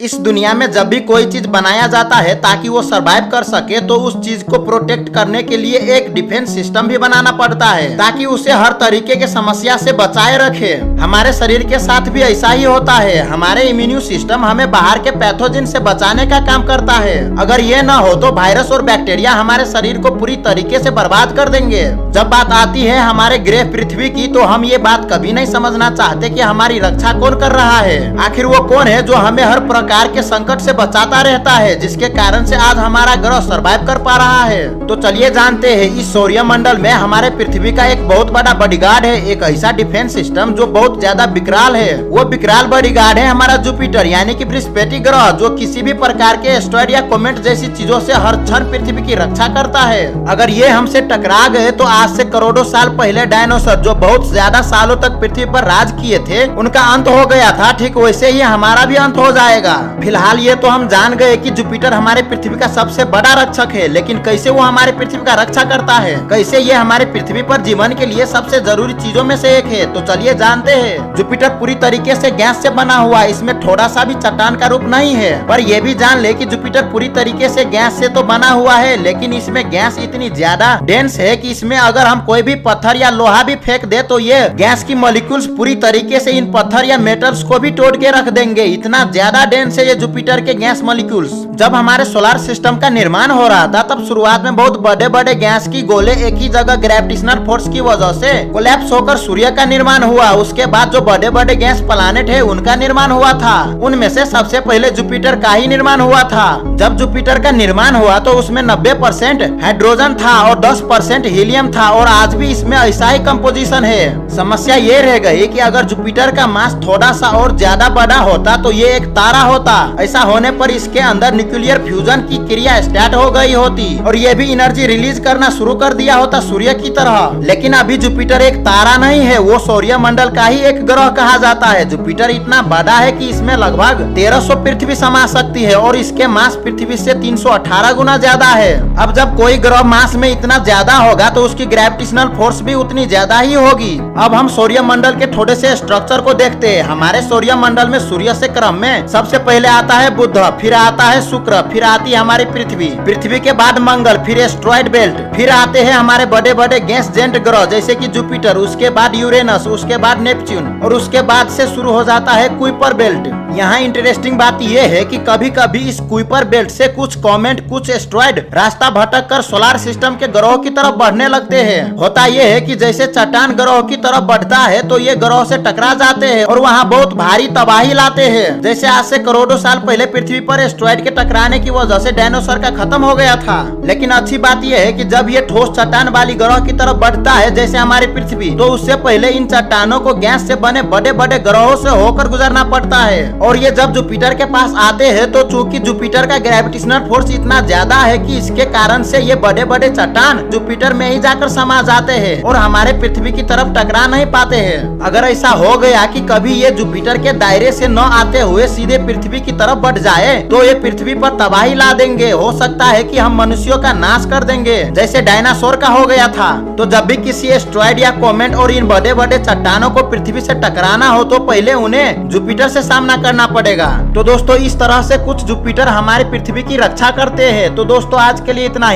इस दुनिया में जब भी कोई चीज बनाया जाता है ताकि वो सरवाइव कर सके तो उस चीज को प्रोटेक्ट करने के लिए एक डिफेंस सिस्टम भी बनाना पड़ता है ताकि उसे हर तरीके के समस्या से बचाए रखे। हमारे शरीर के साथ भी ऐसा ही होता है। हमारे इम्यून सिस्टम हमें बाहर के पैथोजन से बचाने का काम करता है। अगर ये न हो तो वायरस और बैक्टीरिया हमारे शरीर को पूरी तरीके से बर्बाद कर देंगे। जब बात आती है हमारे ग्रह पृथ्वी की तो हम ये बात कभी नहीं समझना चाहते कि हमारी रक्षा कौन कर रहा है। आखिर वो कौन है जो हमें हर प्रकार के संकट से बचाता रहता है, जिसके कारण से आज हमारा ग्रह सरवाइव कर पा रहा है। तो चलिए जानते हैं इस सौर्य मंडल में हमारे पृथ्वी का एक बहुत बड़ा बॉडीगार्ड है, एक ऐसा डिफेंस सिस्टम जो बहुत ज्यादा विकराल है। वो विकराल बॉडीगार्ड है हमारा जुपिटर यानी कि बृहस्पति ग्रह, जो किसी भी प्रकार के एस्टेरॉयड या कॉमेट जैसी चीजों से हर क्षण पृथ्वी की रक्षा करता है। अगर ये हमसे टकरा गए तो आज से करोड़ों साल पहले डायनासोर जो बहुत ज्यादा सालों तक पृथ्वी पर राज किए थे उनका अंत हो गया था, ठीक वैसे ही हमारा भी अंत हो जाएगा। फिलहाल ये तो हम जान गए कि जुपिटर हमारे पृथ्वी का सबसे बड़ा रक्षक है, लेकिन कैसे वो हमारे पृथ्वी का रक्षा करता है, कैसे ये हमारे पृथ्वी पर जीवन के लिए सबसे जरूरी चीजों में से एक है, तो चलिए जानते हैं। जुपिटर पूरी तरीके से गैस से बना हुआ है, इसमें थोड़ा सा भी चट्टान का रूप नहीं है। पर यह भी जान ले कि जुपिटर पूरी तरीके से गैस से तो बना हुआ है, लेकिन इसमें गैस इतनी ज्यादा डेंस है कि इसमें अगर हम कोई भी पत्थर या लोहा भी फेंक दे तो ये गैस की मॉलिक्यूल्स पूरी तरीके से इन पत्थर या मेटल्स को भी तोड़ के रख देंगे। इतना ज्यादा डेंस है ये जुपिटर के गैस मॉलिक्यूल्स। जब हमारे सोलर सिस्टम का निर्माण हो रहा था तब शुरुआत में बहुत बड़े बड़े गैस की गोले एक ही जगह ग्रेविटेशनल फोर्स की वजह से कोलैप्स होकर सूर्य का निर्माण हुआ। उसके बाद जो बड़े बड़े गैस प्लैनेट है उनका निर्माण हुआ था। उनमें से सबसे पहले जुपिटर का ही निर्माण हुआ था। जब जुपिटर का निर्माण हुआ तो उसमें 90% हाइड्रोजन था और 10% हीलियम था, और आज भी इसमें ऐसा ही कंपोजिशन है। समस्या ये रह गई कि अगर जुपिटर का मास थोड़ा सा और ज्यादा बड़ा होता तो ये एक तारा होता। ऐसा होने पर इसके अंदर न्यूक्लियर फ्यूजन की क्रिया स्टार्ट हो गई होती और ये भी एनर्जी रिलीज करना शुरू कर दिया होता सूर्य की तरह। लेकिन अभी जुपिटर एक तारा नहीं है, वो सौर्य मंडल का ही एक ग्रह कहा जाता है। जुपिटर इतना बड़ा है कि इसमें लगभग 1300 पृथ्वी समा सकती है और इसके मास पृथ्वी से 318 गुना ज्यादा है। अब जब कोई ग्रह मास में इतना ज्यादा होगा तो उसकी ग्रेविटेशनल फोर्स भी उतनी ज्यादा ही होगी। अब हम सौर्य मंडल के थोड़े से स्ट्रक्चर को देखते हैं। हमारे सौर्य मंडल में सूर्य से क्रम में सबसे पहले आता है बुध, फिर आता है शुक्र, फिर आती है हमारी पृथ्वी के बाद मंगल, फिर एस्टेरॉयड बेल्ट, फिर आते हैं हमारे बड़े बड़े गैस जेंट ग्रह जैसे कि जुपिटर, उसके बाद यूरेनस, उसके बाद नेपच्यून और उसके बाद से शुरू हो जाता है कुइपर बेल्ट। यहाँ इंटरेस्टिंग बात यह है कि कभी कभी इस कुइपर बेल्ट से कुछ कॉमेट, कुछ एस्टेरॉयड रास्ता भटक कर सोलर सिस्टम के ग्रहों की तरफ बढ़ने लगते हैं। होता यह है कि जैसे चट्टान ग्रहों की तरफ बढ़ता है तो ये ग्रहों से टकरा जाते हैं और वहाँ बहुत भारी तबाही लाते हैं। जैसे आज से करोड़ों साल पहले पृथ्वी पर एस्टेरॉयड के टकराने की वजह से डायनासोर का खत्म हो गया था। लेकिन अच्छी बात यह है कि जब ये ठोस चट्टान वाली ग्रह की तरफ बढ़ता है जैसे हमारी पृथ्वी, तो उससे पहले इन चट्टानों को गैस से बने बड़े बड़े ग्रहों से होकर गुजरना पड़ता है। और ये जब जुपिटर के पास आते हैं तो चूंकि जुपिटर का ग्रेविटेशनल फोर्स इतना ज्यादा है कि इसके कारण से ये बड़े बड़े चट्टान जुपिटर में ही जाकर समा जाते हैं और हमारे पृथ्वी की तरफ टकरा नहीं पाते हैं। अगर ऐसा हो गया कि कभी ये जुपिटर के दायरे से न आते हुए सीधे पृथ्वी की तरफ बढ़ जाए तो ये पृथ्वी पर तबाही ला देंगे। हो सकता है कि हम मनुष्यों का नाश कर देंगे जैसे डायनासोर का हो गया था। तो जब भी किसी एस्टेरॉयड या कॉमेट और इन बड़े बड़े चट्टानों को पृथ्वी से टकराना हो तो पहले उन्हें जुपिटर से सामना करना पड़ेगा। तो दोस्तों इस तरह से कुछ जुपिटर हमारी पृथ्वी की रक्षा करते हैं। तो दोस्तों आज के लिए इतना ही।